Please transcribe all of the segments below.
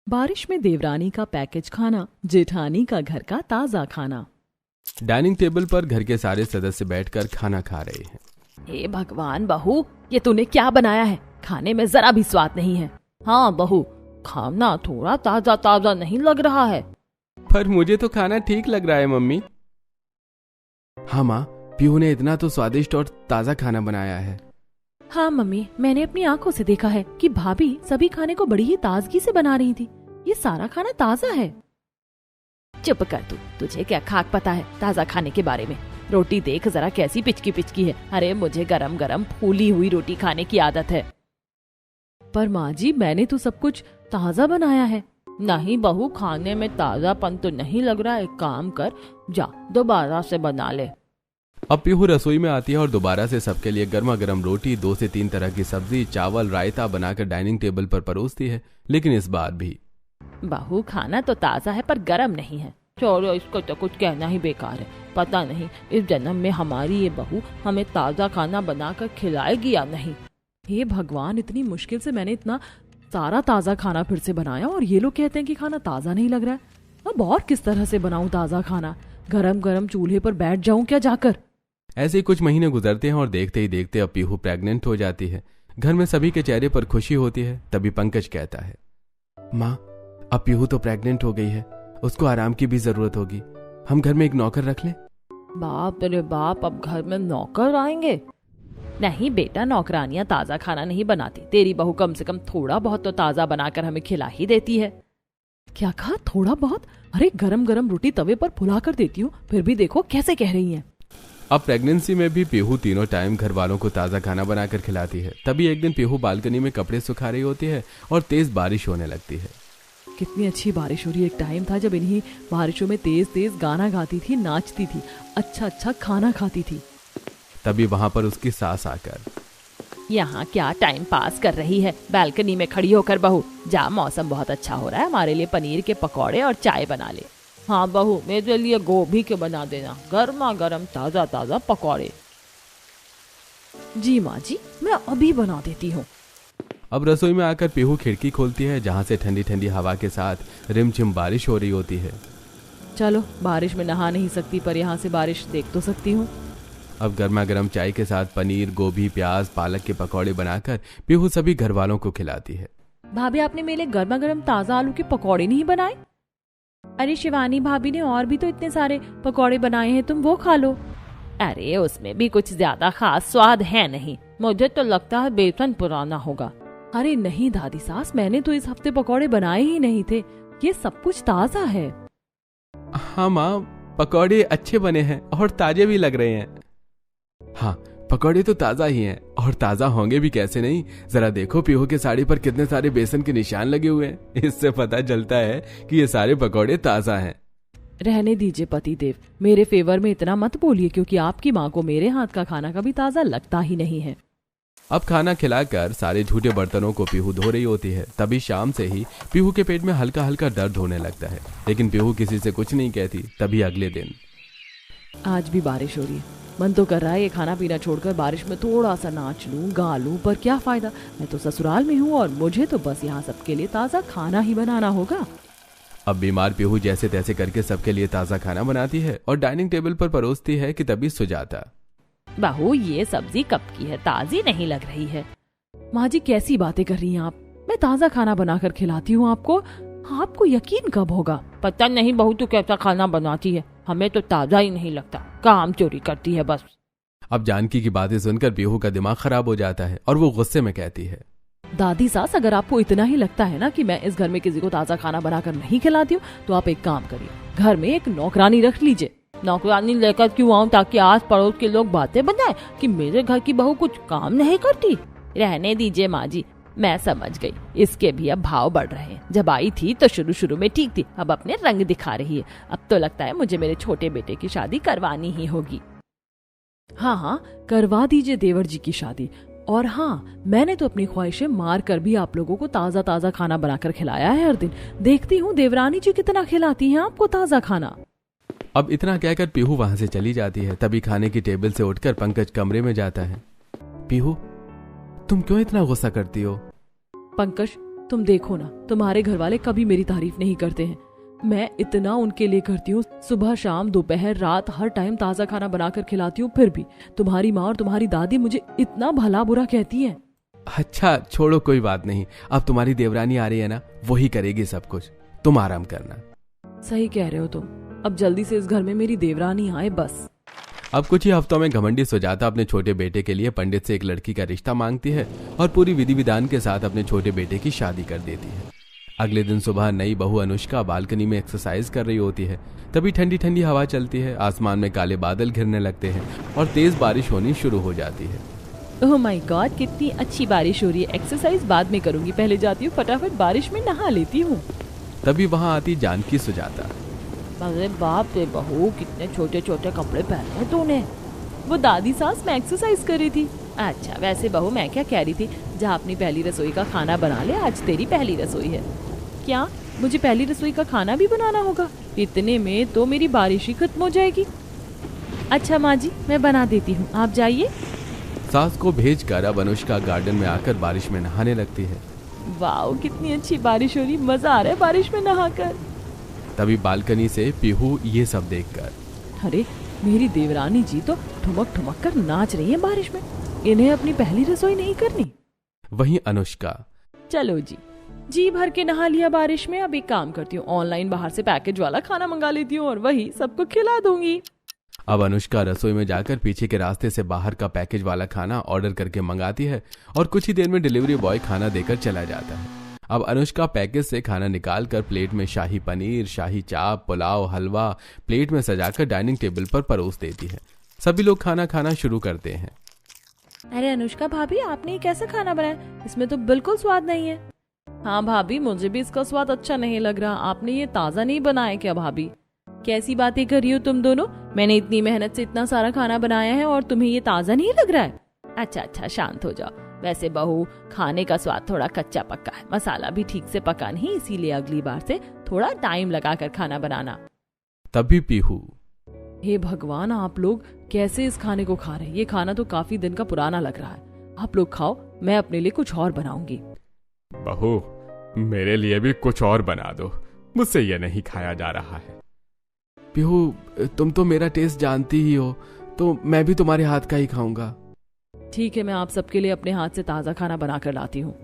बारिश में देवरानी का पैकेज खाना, जेठानी का घर का ताजा खाना। डाइनिंग टेबल पर घर के सारे सदस्य बैठकर खाना खा रहे हैं। हे भगवान बहू, ये तूने क्या बनाया है? खाने में जरा भी स्वाद नहीं है। हाँ बहू, खाना थोड़ा ताजा ताजा नहीं लग रहा है। पर मुझे तो खाना ठीक लग रहा है मम्मी। हाँ माँ, पीहू ने इतना तो स्वादिष्ट और ताजा खाना बनाया है। हाँ मम्मी, मैंने अपनी आंखों से देखा है कि भाभी सभी खाने को बड़ी ही ताजगी से बना रही थी। ये सारा खाना ताजा है। चुप कर तू, तुझे क्या खाक पता है ताजा खाने के बारे में। रोटी देख जरा कैसी पिचकी पिचकी है। अरे मुझे गरम गरम फूली हुई रोटी खाने की आदत है। पर माँ जी, मैंने तो सब कुछ ताजा बनाया है। नहीं बहू, खाने में ताजापन तो नहीं लग रहा। एक काम कर, जा दोबारा से बना ले। अब पीहू रसोई में आती है और दोबारा से सबके लिए गर्मा गर्म रोटी, 2 से 3 तरह की सब्जी, चावल, रायता बनाकर डाइनिंग टेबल पर परोसती है। लेकिन इस बार भी बहू, खाना तो ताजा है पर गरम नहीं है। छोड़ो, इसको तो कुछ कहना ही बेकार है। पता नहीं इस जन्म में हमारी ये बहू हमें ताजा खाना बनाकर खिलाएगी या नहीं। हे भगवान, इतनी मुश्किल से मैंने इतना सारा ताजा खाना फिर से बनाया और ये लोग कहते हैं कि खाना ताजा नहीं लग रहा है। अब और किस तरह से बनाऊं ताजा खाना? गरम गरम चूल्हे पर बैठ जाऊं क्या जाकर? ऐसे ही कुछ महीने गुजरते हैं और देखते ही देखते अब पीहू प्रेग्नेंट हो जाती है। घर में सभी के चेहरे पर खुशी होती है। तभी पंकज कहता है, माँ, अब पीहू तो प्रेग्नेंट हो गई है, उसको आराम की भी जरूरत होगी। हम घर में एक नौकर रख लें? बाप रे बाप, अब घर में नौकर आएंगे? नहीं बेटा, नौकरानियां ताजा खाना नहीं बनाती। तेरी बहू कम से कम थोड़ा बहुत तो ताजा बनाकर हमें खिला ही देती है। क्या कहा, थोड़ा बहुत? अरे गरम गरम रोटी तवे पर फुला कर देती हूँ, फिर भी देखो कैसे कह रही हैं। अब प्रेगनेंसी में भी पीहू तीनों टाइम घर वालों को ताजा खाना बनाकर खिलाती है। तभी एक दिन पीहू बालकनी में कपड़े सुखा रही होती है और तेज बारिश होने लगती है। कितनी अच्छी बारिश हो रही है। एक टाइम था जब इन्हीं बारिशों में तेज तेज गाना गाती थी, नाचती थी, अच्छा अच्छा खाना खाती थी। तभी वहां पर उसकी सास आकर, यहाँ क्या टाइम पास कर रही है बालकनी में खड़ी होकर? बहू जा, मौसम बहुत अच्छा हो रहा है, हमारे लिए पनीर के पकौड़े और चाय बना ले। हाँ बहू, मेरे लिए गोभी के बना देना, गर्मा गर्म ताजा ताजा पकौड़े। जी माँ जी, मैं अभी बना देती हूँ। अब रसोई में आकर पीहू खिड़की खोलती है, जहाँ से ठंडी ठंडी हवा के साथ रिमझिम बारिश हो रही होती है। चलो, बारिश में नहा नहीं सकती पर यहाँ से बारिश देख तो सकती हूँ। अब गर्मा गर्म चाय के साथ पनीर, गोभी, प्याज, पालक के पकौड़े बनाकर पीहू सभी घर वालों को खिलाती है। भाभी, आपने मेरे लिए गर्मा गर्म ताजा आलू के पकौड़े नहीं बनाए? अरे शिवानी भाभी ने और भी तो इतने सारे पकौड़े बनाए हैं, तुम वो खा लो। अरे उसमें भी कुछ ज्यादा खास स्वाद है नहीं, मुझे तो लगता है बेसन पुराना होगा। अरे नहीं दादी सास, मैंने तो इस हफ्ते पकौड़े बनाए ही नहीं थे, ये सब कुछ ताजा है। हाँ माँ, पकौड़े अच्छे बने हैं और ताजे भी लग रहे हैं। हाँ, पकौड़े तो ताजा ही हैं और ताजा होंगे भी कैसे नहीं। जरा देखो पीहू के साड़ी पर कितने सारे बेसन के निशान लगे हुए हैं। इससे पता चलता है कि ये सारे पकौड़े ताजा हैं। रहने दीजिए पतिदेव, मेरे फेवर में इतना मत बोलिए, क्योंकि आपकी माँ को मेरे हाथ का खाना कभी ताजा लगता ही नहीं है। अब खाना खिलाकर सारे झूठे बर्तनों को पीहू धो रही होती है। तभी शाम से ही पीहू के पेट में हल्का हल्का दर्द होने लगता है, लेकिन पीहू किसी से कुछ नहीं कहती। तभी अगले दिन, आज भी बारिश हो रही है, मन तो कर रहा है ये खाना पीना छोड़कर बारिश में थोड़ा सा नाच लूं, गा लूं, पर क्या फायदा, मैं तो ससुराल में हूँ और मुझे तो बस यहाँ सबके लिए ताजा खाना ही बनाना होगा। अब बीमार पीहू जैसे तैसे करके सबके लिए ताजा खाना बनाती है और डाइनिंग टेबल पर परोसती है कि तभी सुजाता, बहू ये सब्जी कब की है, ताजी नहीं लग रही है। माँ जी कैसी बातें कर रही हैं आप? मैं ताजा खाना बनाकर खिलाती हूँ आपको, आपको यकीन कब होगा? पता नहीं बहू तू कैसा खाना बनाती है, हमें तो ताजा ही नहीं लगता, काम चोरी करती है बस। अब जानकी की बातें सुनकर पीहू का दिमाग खराब हो जाता है और वो गुस्से में कहती है, दादी सास, अगर आपको इतना ही लगता है ना कि मैं इस घर में किसी को ताजा खाना बनाकर नहीं खिलाती हूँ, तो आप एक काम करिए, घर में एक नौकरानी रख लीजिए। नौकरानी लेकर क्यों आऊँ? ताकि आस पड़ोस के लोग बातें बनाए कि मेरे घर की बहू कुछ काम नहीं करती। रहने दीजिए माँ जी, मैं समझ गई, इसके भी अब भाव बढ़ रहे हैं। जब आई थी तो शुरू शुरू में ठीक थी, अब अपने रंग दिखा रही है। अब तो लगता है मुझे मेरे छोटे बेटे की शादी करवानी ही होगी। हाँ हाँ, करवा दीजिए देवर जी की शादी। और हाँ, मैंने तो अपनी ख्वाहिशें मार कर भी आप लोगों को ताजा ताजा खाना बनाकर खिलाया है हर दिन। देखती हूँ देवरानी जी कितना खिलाती हैं आपको ताजा खाना। अब इतना कहकर पीहू वहां से चली जाती है। तभी खाने की टेबल से उठकर पंकज कमरे में जाता है। पीहू, तुम क्यों इतना गुस्सा करती हो? पंकज, तुम देखो ना, तुम्हारे घर वाले कभी मेरी तारीफ नहीं करते हैं। मैं इतना उनके लिए करती हूँ, सुबह शाम दोपहर रात हर टाइम ताज़ा खाना बनाकर खिलाती हूँ, फिर भी तुम्हारी माँ और तुम्हारी दादी मुझे इतना भला बुरा कहती हैं। अच्छा छोड़ो, कोई बात नहीं। अब तुम्हारी देवरानी आ रही है ना, वही करेगी सब कुछ, तुम आराम करना। सही कह रहे हो तुम, अब जल्दी से इस घर में मेरी देवरानी आए बस। अब कुछ ही हफ्तों में घमंडी सुजाता अपने छोटे बेटे के लिए पंडित से एक लड़की का रिश्ता मांगती है और पूरी विधि विधान के साथ अपने छोटे बेटे की शादी कर देती है। अगले दिन सुबह नई बहू अनुष्का बालकनी में एक्सरसाइज कर रही होती है। तभी ठंडी ठंडी हवा चलती है, आसमान में काले बादल घिरने लगते हैं और तेज बारिश होनी शुरू हो जाती है। ओह माय गॉड, कितनी अच्छी बारिश हो रही है। एक्सरसाइज बाद में करूंगी, पहले जाती हूँ फटाफट बारिश में नहा लेती हूँ। तभी वहां आती जानकी सुजाता। अरे बाप रे बहू, कितने छोटे छोटे कपड़े पहने तूने। वो दादी सास, मैं एक्सरसाइज कर रही थी। अच्छा वैसे बहू, मैं क्या कह रही थी, जा अपनी पहली रसोई का खाना बना ले, आज तेरी पहली रसोई है। क्या मुझे पहली रसोई का खाना भी बनाना होगा? इतने में तो मेरी बारिश ही खत्म हो जाएगी। अच्छा माँ जी, मैं बना देती हूँ, आप जाइए। सास को भेजकर अब अनुष्का गार्डन में आकर बारिश में नहाने लगती है। वाह, कितनी अच्छी बारिश हो रही, मजा आ रहा है बारिश में नहाकर। तभी बालकनी से पीहू ये सब देखकर, अरे मेरी देवरानी जी तो ठुमक ठुमक कर नाच रही है बारिश में, इन्हें अपनी पहली रसोई नहीं करनी। वहीं अनुष्का, चलो जी भर के नहा लिया बारिश में। अब एक काम करती हूँ, ऑनलाइन बाहर से पैकेज वाला खाना मंगा लेती हूँ और वही सबको खिला दूंगी। अब अनुष्का रसोई में जाकर पीछे के रास्ते से बाहर का पैकेज वाला खाना ऑर्डर करके मंगाती है और कुछ ही देर में डिलीवरी बॉय खाना देकर चला जाता है। अब अनुष्का पैकेज से खाना निकालकर प्लेट में शाही पनीर, शाही चाप, पुलाव, हलवा प्लेट में सजाकर डाइनिंग टेबल पर परोस देती है। सभी लोग खाना खाना शुरू करते हैं। अरे अनुष्का भाभी, आपने ये कैसा खाना बनाया? इसमें तो बिल्कुल स्वाद नहीं है। हाँ भाभी, मुझे भी इसका स्वाद अच्छा नहीं लग रहा। आपने ये ताज़ा नहीं बनाया क्या भाभी? कैसी बातें कर रही हो तुम दोनों? मैंने इतनी मेहनत से इतना सारा खाना बनाया है और तुम्हें ये ताज़ा नहीं लग रहा है? अच्छा शांत हो जाओ। वैसे बहू, खाने का स्वाद थोड़ा कच्चा पक्का है, मसाला भी ठीक से पका नहीं, इसीलिए अगली बार से थोड़ा टाइम लगाकर खाना बनाना। तभी पीहू, हे भगवान, आप लोग कैसे इस खाने को खा रहे हैं? ये खाना तो काफी दिन का पुराना लग रहा है। आप लोग खाओ, मैं अपने लिए कुछ और बनाऊंगी। बहू, मेरे लिए भी कुछ और बना दो, मुझसे ये नहीं खाया जा रहा है। पीहू, तुम तो मेरा टेस्ट जानती ही हो, तो मैं भी तुम्हारे हाथ का ही खाऊंगा। ठीक है, मैं आप सबके लिए अपने हाथ से ताज़ा खाना बनाकर लाती हूँ।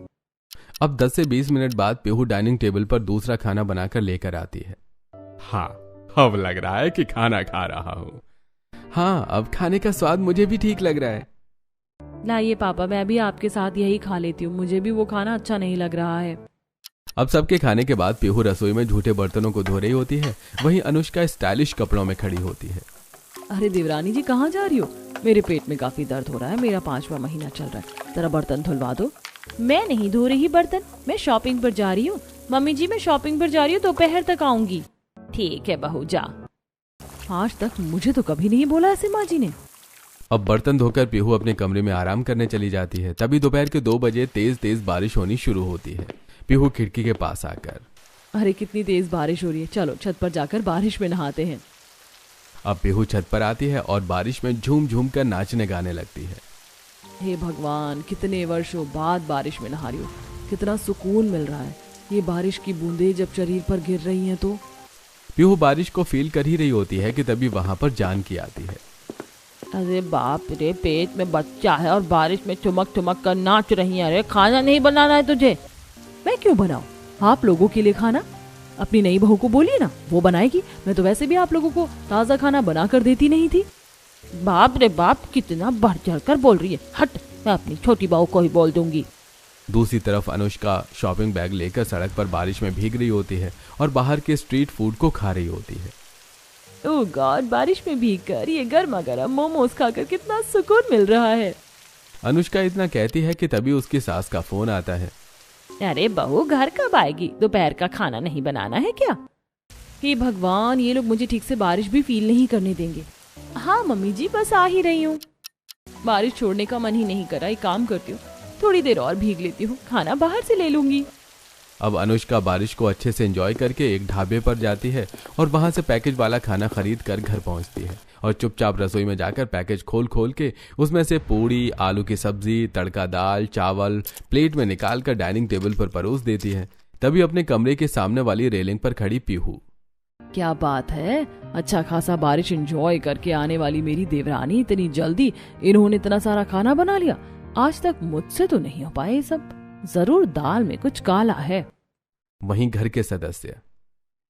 अब 10 से 20 मिनट बाद पीहू डाइनिंग टेबल पर दूसरा खाना बनाकर लेकर आती है। हाँ, अब लग रहा है कि खाना खा रहा हूँ। हाँ, अब खाने का स्वाद मुझे भी ठीक लग रहा है। लाइए पापा, मैं भी आपके साथ यही खा लेती हूँ, मुझे भी वो खाना अच्छा नहीं लग रहा है। अब सबके खाने के बाद पीहू रसोई में झूठे बर्तनों को धो रही होती है। वहीं अनुष्का स्टाइलिश कपड़ों में खड़ी होती है। अरे देवरानी जी, कहाँ जा रही हो? मेरे पेट में काफी दर्द हो रहा है, मेरा 5वां महीना चल रहा है, जरा बर्तन धुलवा दो। मैं नहीं धो रही बर्तन, मैं शॉपिंग पर जा रही हूँ। मम्मी जी, मैं शॉपिंग पर जा रही हूँ, दोपहर तक आऊंगी। ठीक है बहू, जा। आज तक मुझे तो कभी नहीं बोला ऐसे माँ जी ने। अब बर्तन धोकर पीहू अपने कमरे में आराम करने चली जाती है। तभी दोपहर के 2 बजे तेज तेज बारिश होनी शुरू होती है। पीहू खिड़की के पास आकर, अरे कितनी तेज बारिश हो रही है, चलो छत पर जाकर बारिश में नहाते हैं। अब पीहू छत पर आती है और बारिश में झूम झूम कर नाचने गाने लगती है। हे भगवान, कितने वर्षों बाद बारिश में नहा रही हूँ, कितना सुकून मिल रहा है। ये बारिश की बूंदें जब शरीर पर गिर रही हैं तो। पीहू बारिश को फील कर ही रही होती है कि तभी वहां पर जानकी आती है। अरे बाप रे, पेट में बच्चा है और बारिश में ठुमक ठुमक कर नाच रही है। अरे खाना नहीं बनाना है तुझे? मैं क्यों बनाऊं? आप लोगों के लिए खाना अपनी नई बहू को बोलिए ना, वो बनाएगी। मैं तो वैसे भी आप लोगों को ताज़ा खाना बना कर देती नहीं थी। बाप रे बाप, कितना बढ़ चढ़ कर बोल रही है। हट, मैं अपनी छोटी बहू को ही बोल दूंगी। दूसरी तरफ अनुष्का शॉपिंग बैग लेकर सड़क पर बारिश में भीग रही होती है और बाहर के स्ट्रीट फूड को खा रही होती है। ओह गॉड, बारिश में भीगकर ये गर्मा गर्म मोमोज खाकर कितना सुकून मिल रहा है। अनुष्का इतना कहती है कि तभी उसकी सास का फोन आता है। अरे बहू, घर कब आएगी? दोपहर का खाना नहीं बनाना है क्या? हे भगवान, ये लोग मुझे ठीक से बारिश भी फील नहीं करने देंगे। हाँ मम्मी जी, बस आ ही रही हूँ। बारिश छोड़ने का मन ही नहीं कर रहा। एक काम करती हूँ, थोड़ी देर और भीग लेती हूँ, खाना बाहर से ले लूंगी। अब अनुष्का बारिश को अच्छे से एंजॉय करके एक ढाबे पर जाती है और वहां से पैकेज वाला खाना खरीद कर घर पहुंचती है और चुपचाप रसोई में जाकर पैकेज खोल खोल के उसमें से पूड़ी, आलू की सब्जी, तड़का दाल, चावल प्लेट में निकाल कर डाइनिंग टेबल पर परोस देती है। तभी अपने कमरे के सामने वाली रेलिंग पर खड़ी पीहू। क्या बात है, अच्छा खासा बारिश एंजॉय करके आने वाली मेरी देवरानी इतनी जल्दी इन्होंने इतना सारा खाना बना लिया। आज तक मुझसे तो नहीं हो पाए ये सब, जरूर दाल में कुछ काला है। वहीं घर के सदस्य,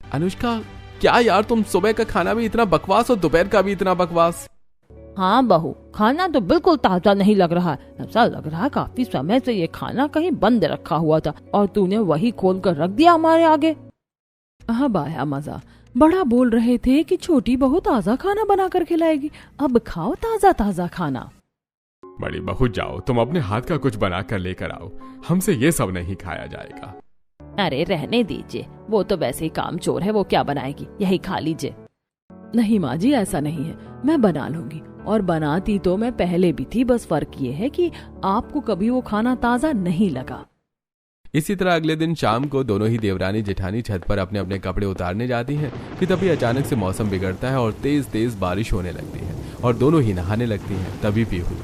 अनुष्का क्या यार, तुम सुबह का खाना भी इतना बकवास और दोपहर का भी इतना बकवास। हाँ बहू, खाना तो बिल्कुल ताजा नहीं लग रहा, ऐसा लग रहा काफी समय से ये खाना कहीं बंद रखा हुआ था और तूने वही खोल कर रख दिया हमारे आगे। अब आया मजा, बड़ा बोल रहे थे कि छोटी बहू ताजा खाना बना कर खिलाएगी, अब खाओ ताजा ताजा खाना। बड़ी बहू जाओ, तुम अपने हाथ का कुछ बना कर लेकर आओ, हमसे ये सब नहीं खाया जाएगा। अरे रहने दीजिए, वो तो वैसे ही काम चोर है, वो क्या बनाएगी, यही खा लीजिए। नहीं माँ जी, ऐसा नहीं है, मैं बना लूंगी, और बनाती तो मैं पहले भी थी, बस फर्क ये है कि आपको कभी वो खाना ताजा नहीं लगा। इसी तरह अगले दिन शाम को दोनों ही देवरानी जेठानी छत पर अपने अपने कपड़े उतारने जाती हैं कि तभी अचानक से मौसम बिगड़ता है और तेज तेज बारिश होने लगती है और दोनों ही नहाने लगती हैं। तभी पीहू,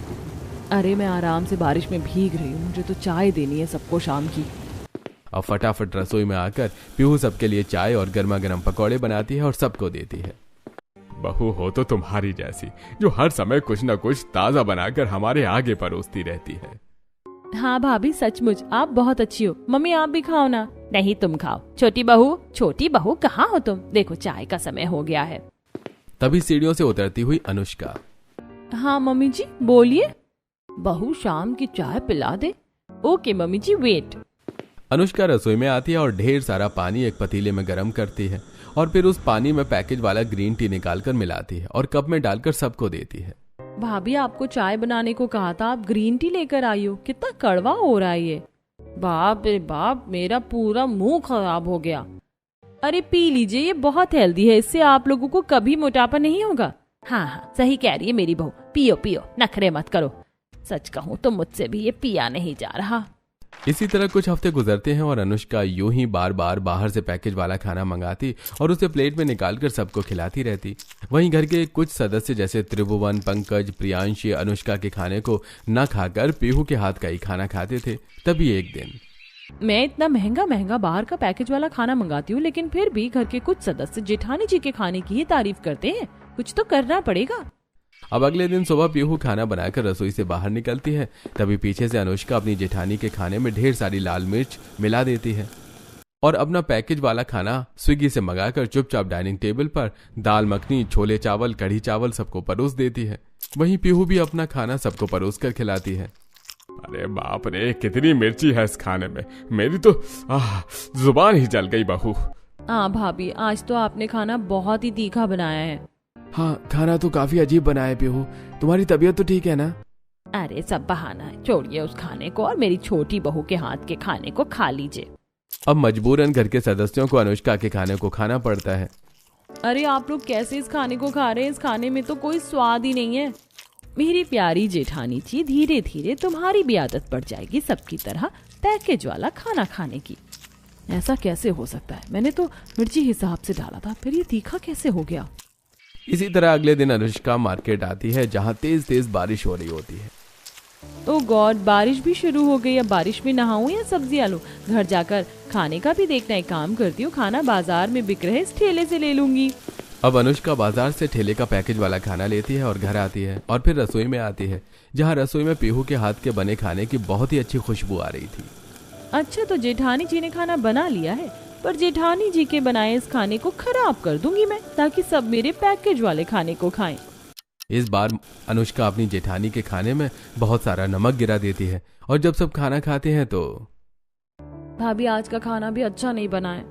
अरे मैं आराम से बारिश में भीग रही हूँ, मुझे तो चाय देनी है सबको शाम की। अब फटाफट रसोई में आकर पीहू सबके लिए चाय और गर्मा गर्म पकौड़े बनाती है और सबको देती है। बहू हो तो तुम्हारी जैसी, जो हर समय कुछ न कुछ ताजा बनाकर हमारे आगे परोसती रहती है। हाँ भाभी, सचमुच आप बहुत अच्छी हो। मम्मी आप भी खाओ ना। नहीं तुम खाओ। छोटी बहू कहाँ हो तुम? देखो चाय का समय हो गया है। तभी सीढ़ियों से उतरती हुई अनुष्का, हाँ मम्मी जी बोलिए। बहू शाम की चाय पिला दे। ओके मम्मी जी, वेट। अनुष्का रसोई में आती है और ढेर सारा पानी एक पतीले में गर्म करती है और फिर उस पानी में पैकेज वाला ग्रीन टी निकालकर मिलाती है और कप में डालकर सबको देती है। भाभी आपको चाय बनाने को कहा था, आप ग्रीन टी लेकर आई हो। कितना कड़वा हो रहा है ये। बाप रे बाप, मेरा पूरा मुंह खराब हो गया। अरे पी लीजिए, ये बहुत हेल्दी है, इससे आप लोगों को कभी मोटापा नहीं होगा। हाँ हाँ सही कह रही है मेरी बहू, पियो पियो, नखरे मत करो। सच कहूँ तो मुझसे भी ये पिया नहीं जा रहा। इसी तरह कुछ हफ्ते गुजरते हैं और अनुष्का यूं ही बार बार बाहर से पैकेज वाला खाना मंगाती और उसे प्लेट में निकालकर सबको खिलाती रहती। वहीं घर के कुछ सदस्य जैसे त्रिभुवन, पंकज, प्रियांशी अनुष्का के खाने को न खाकर पीहू के हाथ का ही खाना खाते थे। तभी एक दिन, मैं इतना महंगा महंगा बाहर का पैकेज वाला खाना मंगाती हूँ, लेकिन फिर भी घर के कुछ सदस्य जेठानी जी के खाने की ही तारीफ करते हैं। कुछ तो करना पड़ेगा। अब अगले दिन सुबह पीहू खाना बनाकर रसोई से बाहर निकलती है। तभी पीछे से अनुष्का अपनी जेठानी के खाने में ढेर सारी लाल मिर्च मिला देती है और अपना पैकेज वाला खाना स्विगी से मंगाकर चुपचाप डाइनिंग टेबल पर दाल मखनी, छोले चावल, कढ़ी चावल सबको परोस देती है। वहीं पीहू भी अपना खाना सबको परोस कर खिलाती है। अरे बाप रे, कितनी मिर्ची है इस खाने में, मेरी तो जुबान ही जल गई बहू। हाँ भाभी, आज तो आपने खाना बहुत ही तीखा बनाया है। हाँ, खाना तो काफी अजीब बनाया है पीहू, तुम्हारी तबीयत तो ठीक है ना? अरे सब बहाना है, छोड़िए उस खाने को और मेरी छोटी बहू के हाथ के खाने को खा लीजिए। अब मजबूरन घर के सदस्यों को अनुष्का के खाने को खाना पड़ता है। अरे आप लोग कैसे इस खाने को खा रहे हैं? इस खाने में तो कोई स्वाद ही नहीं है। मेरी प्यारी जेठानी जी, धीरे धीरे तुम्हारी भी आदत पड़ जाएगी सबकी तरह पैकेज वाला खाना खाने की। ऐसा कैसे हो सकता है? मैंने तो मिर्ची हिसाब से डाला था, फिर ये तीखा कैसे हो गया? इसी तरह अगले दिन अनुष्का मार्केट आती है जहाँ तेज तेज बारिश हो रही होती है। ओह गॉड, बारिश भी शुरू हो गई। अब बारिश में नहाऊं या सब्जियां लूं? घर जाकर खाने का भी देखना है। काम करती हूँ, खाना बाजार में बिक रहे इस ठेले से ले लूंगी। अब अनुष्का बाजार से ठेले का पैकेज वाला खाना लेती है और घर आती है और फिर रसोई में आती है जहाँ रसोई में पीहू के हाथ के बने खाने की बहुत ही अच्छी खुशबू आ रही थी। अच्छा, तो जेठानी जी ने खाना बना लिया है, पर जेठानी जी के बनाए इस खाने को खराब कर दूंगी मैं, ताकि सब मेरे पैकेज वाले खाने को खाएं। इस बार अनुष्का अपनी जेठानी के खाने में बहुत सारा नमक गिरा देती है और जब सब खाना खाते हैं तो, भाभी आज का खाना भी अच्छा नहीं बना है।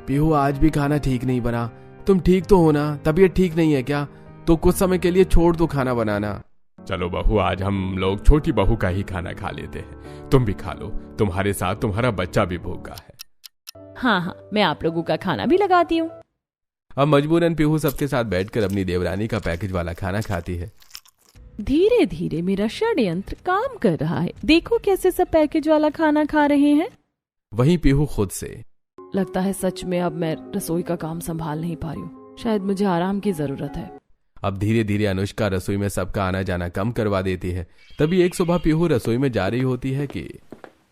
पीहू आज भी खाना ठीक नहीं बना। तुम ठीक तो हो ना? तबीयत ठीक नहीं है क्या? तो कुछ समय के लिए छोड़ दो खाना बनाना। चलो बहू, आज हम लोग छोटी बहू का ही खाना खा लेते हैं, तुम भी खा लो, तुम्हारे साथ तुम्हारा बच्चा भी भूखा है। हाँ हाँ, मैं आप लोगों का खाना भी लगाती हूँ। अब मजबूरन पीहू सबके साथ बैठकर अपनी देवरानी का पैकेज वाला खाना खाती है। धीरे धीरे मेरा षड्यंत्र काम कर रहा है। देखो कैसे सब पैकेज वाला खाना खा रहे हैं। वहीं पीहू खुद से, लगता है सच में अब मैं रसोई का काम संभाल नहीं पा रही हूँ, शायद मुझे आराम की जरूरत है। अब धीरे धीरे अनुष्का रसोई में सबका आना जाना कम करवा देती है। तभी एक सुबह पीहू रसोई में जा रही होती है कि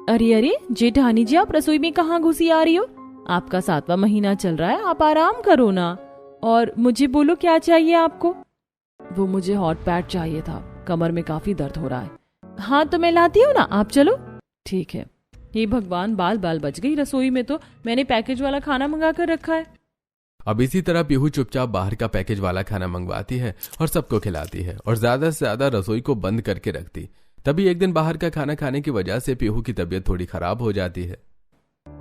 अरे अरे जेठानी जी, आप रसोई में कहाँ घुसी आ रही हो? आपका 7वां महीना चल रहा है, आप आराम करो ना। और मुझे बोलो क्या चाहिए आपको? वो मुझे हॉट पैड चाहिए था, कमर में काफी दर्द हो रहा है। हाँ तो मैं लाती हूँ ना, आप चलो। ठीक है। हे भगवान, बाल बाल बच गई। रसोई में तो मैंने पैकेज वाला खाना मंगा कर रखा है। अब इसी तरह पीहू चुपचाप बाहर का पैकेज वाला खाना मंगवाती है और सबको खिलाती है और ज्यादा से ज्यादा रसोई को बंद करके रखती। तभी एक दिन बाहर का खाना खाने की वजह से पीहू की तबीयत थोड़ी खराब हो जाती है।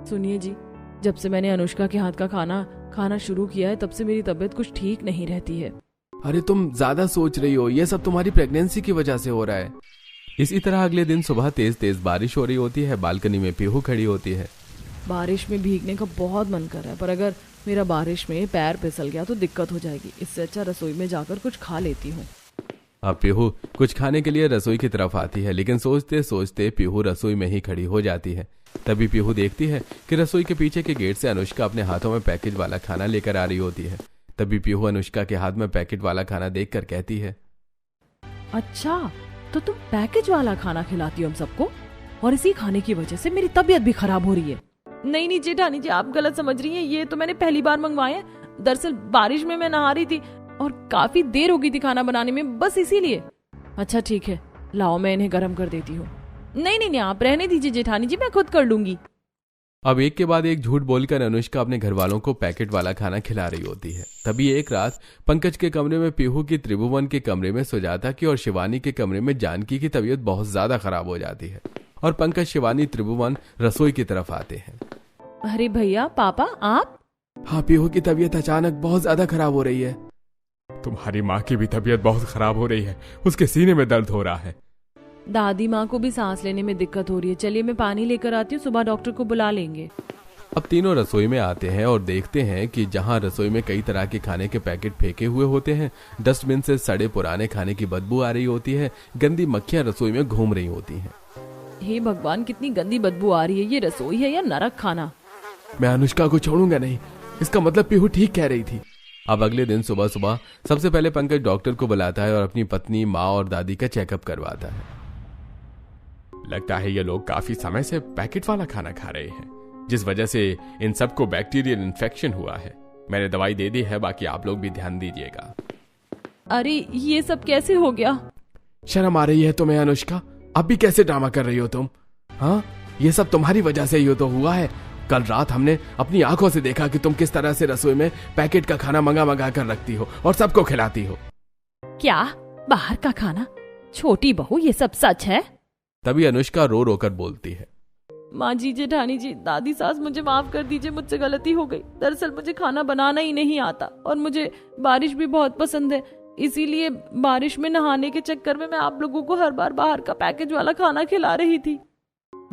सुनिए जी, जब से मैंने अनुष्का के हाथ का खाना खाना शुरू किया है तब से मेरी तबीयत कुछ ठीक नहीं रहती है। अरे तुम ज्यादा सोच रही हो, ये सब तुम्हारी प्रेगनेंसी की वजह से हो रहा है। इसी तरह अगले दिन सुबह तेज तेज बारिश हो रही होती है। बालकनी में पीहू खड़ी होती है। बारिश में भीगने का बहुत मन कर रहा है, पर अगर मेरा बारिश में पैर फिसल गया तो दिक्कत हो जाएगी। इससे अच्छा रसोई में जाकर कुछ खा लेती हूँ। अब पीहू कुछ खाने के लिए रसोई की तरफ आती है, लेकिन सोचते सोचते पीहू रसोई में ही खड़ी हो जाती है। तभी पीहू देखती है कि रसोई के पीछे के गेट से अनुष्का अपने हाथों में पैकेट वाला खाना लेकर आ रही होती है। तभी पीहू अनुष्का के हाथ में पैकेट वाला खाना देखकर कहती है, अच्छा तो तुम पैकेज वाला खाना खिलाती हो हम सबको, और इसी खाने की वजह से मेरी तबीयत भी खराब हो रही है। नहीं नहीं जेठानी जी, आप गलत समझ रही हैं। ये तो मैंने पहली बार मंगवाए हैं। दरअसल बारिश में मैं नहा रही थी और काफी देर हो गई थी खाना बनाने में, बस इसीलिए। अच्छा ठीक है, लाओ मैं इन्हें गर्म कर देती हूँ। नहीं नहीं नहीं, आप रहने दीजिए जेठानी जी, मैं खुद कर लूंगी। अब एक के बाद एक झूठ बोलकर अनुष्का अपने घर वालों को पैकेट वाला खाना खिला रही होती है। तभी एक रात पंकज के कमरे में पीहू की, त्रिभुवन के कमरे में सुजाता की और शिवानी के कमरे में जानकी की तबीयत बहुत ज्यादा खराब हो जाती है और पंकज, शिवानी, त्रिभुवन रसोई की तरफ आते हैं। अरे भैया, पापा आप? हाँ, पीहू की तबीयत अचानक बहुत ज्यादा खराब हो रही है। तुम्हारी माँ की भी तबीयत बहुत खराब हो रही है, उसके सीने में दर्द हो रहा है। दादी माँ को भी सांस लेने में दिक्कत हो रही है। चलिए मैं पानी लेकर आती हूँ, सुबह डॉक्टर को बुला लेंगे। अब तीनों रसोई में आते हैं और देखते हैं कि जहाँ रसोई में कई तरह के खाने के पैकेट फेंके हुए होते हैं, डस्टबिन से सड़े पुराने खाने की बदबू आ रही होती है, गंदी मक्खियां रसोई में घूम रही होती हैं। हे भगवान, कितनी गंदी बदबू आ रही है। ये रसोई है या नरक खाना? मैं अनुष्का को छोड़ूंगा नहीं। इसका मतलब पीहू ठीक कह रही थी। अब अगले दिन सुबह सुबह सबसे पहले पंकज डॉक्टर को बुलाता है और अपनी पत्नी, माँ और दादी का चेकअप करवाता है। लगता है ये लोग काफी समय से पैकेट वाला खाना खा रहे हैं, जिस वजह से इन सबको बैक्टीरियल इन्फेक्शन हुआ है। मैंने दवाई दे दी है, बाकी आप लोग भी ध्यान दीजिएगा। अरे ये सब कैसे हो गया? शर्म आ रही है तुम्हें अनुष्का? अब भी कैसे ड्रामा कर रही हो तुम? हाँ, ये सब तुम्हारी वजह से ही तो हुआ है। कल रात हमने अपनी आंखों से देखा कि तुम किस तरह से रसोई में पैकेट का खाना मंगा कर रखती हो और सबको खिलाती हो। क्या? बाहर का खाना? छोटी बहू, ये सब सच है? तभी अनुष्का रो रो कर बोलती है, माँ जी, जेठानी जी, दादी सास, मुझे माफ कर दीजिए, मुझसे गलती हो गई। दरअसल मुझे खाना बनाना ही नहीं आता और मुझे बारिश भी बहुत पसंद है, इसीलिए बारिश में नहाने के चक्कर में मैं आप लोगों को हर बार बाहर का पैकेज वाला खाना खिला रही थी।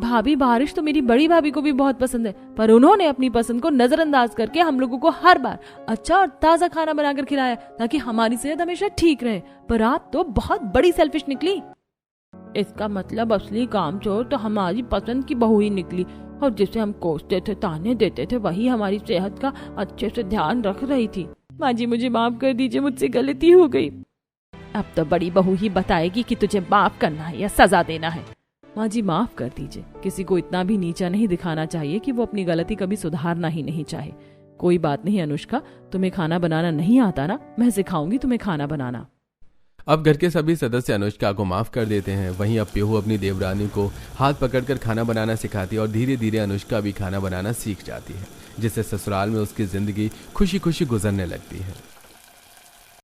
भाभी, बारिश तो मेरी बड़ी भाभी को भी बहुत पसंद है, पर उन्होंने अपनी पसंद को नजरअंदाज करके हम लोगों को हर बार अच्छा और ताजा खाना बनाकर खिलाया ताकि हमारी सेहत हमेशा ठीक रहे। पर आप तो बहुत बड़ी सेल्फिश निकली। इसका मतलब असली कामचोर तो हमारी पसंद की बहू ही निकली, और जिसे हम कोसते थे, ताने देते थे, वही हमारी सेहत का अच्छे से ध्यान रख रही थी। माँ जी, मुझे माफ कर दीजिए, मुझसे गलती हो गई। अब तो बड़ी बहू ही बताएगी कि तुझे माफ करना है या सजा देना है। माँ जी, माफ कर दीजिए। किसी को इतना भी नीचा नहीं दिखाना चाहिए कि वो अपनी गलती कभी सुधारना ही नहीं चाहे। कोई बात नहीं अनुष्का, तुम्हें खाना बनाना नहीं आता ना, मैं सिखाऊंगी तुम्हें खाना बनाना। अब घर के सभी सदस्य अनुष्का को माफ कर देते हैं। वहीं अब पीहू अपनी देवरानी को हाथ पकड़कर खाना बनाना सिखाती है और धीरे धीरे अनुष्का भी खाना बनाना सीख जाती है, जिससे ससुराल में उसकी जिंदगी खुशी खुशी गुजरने लगती है।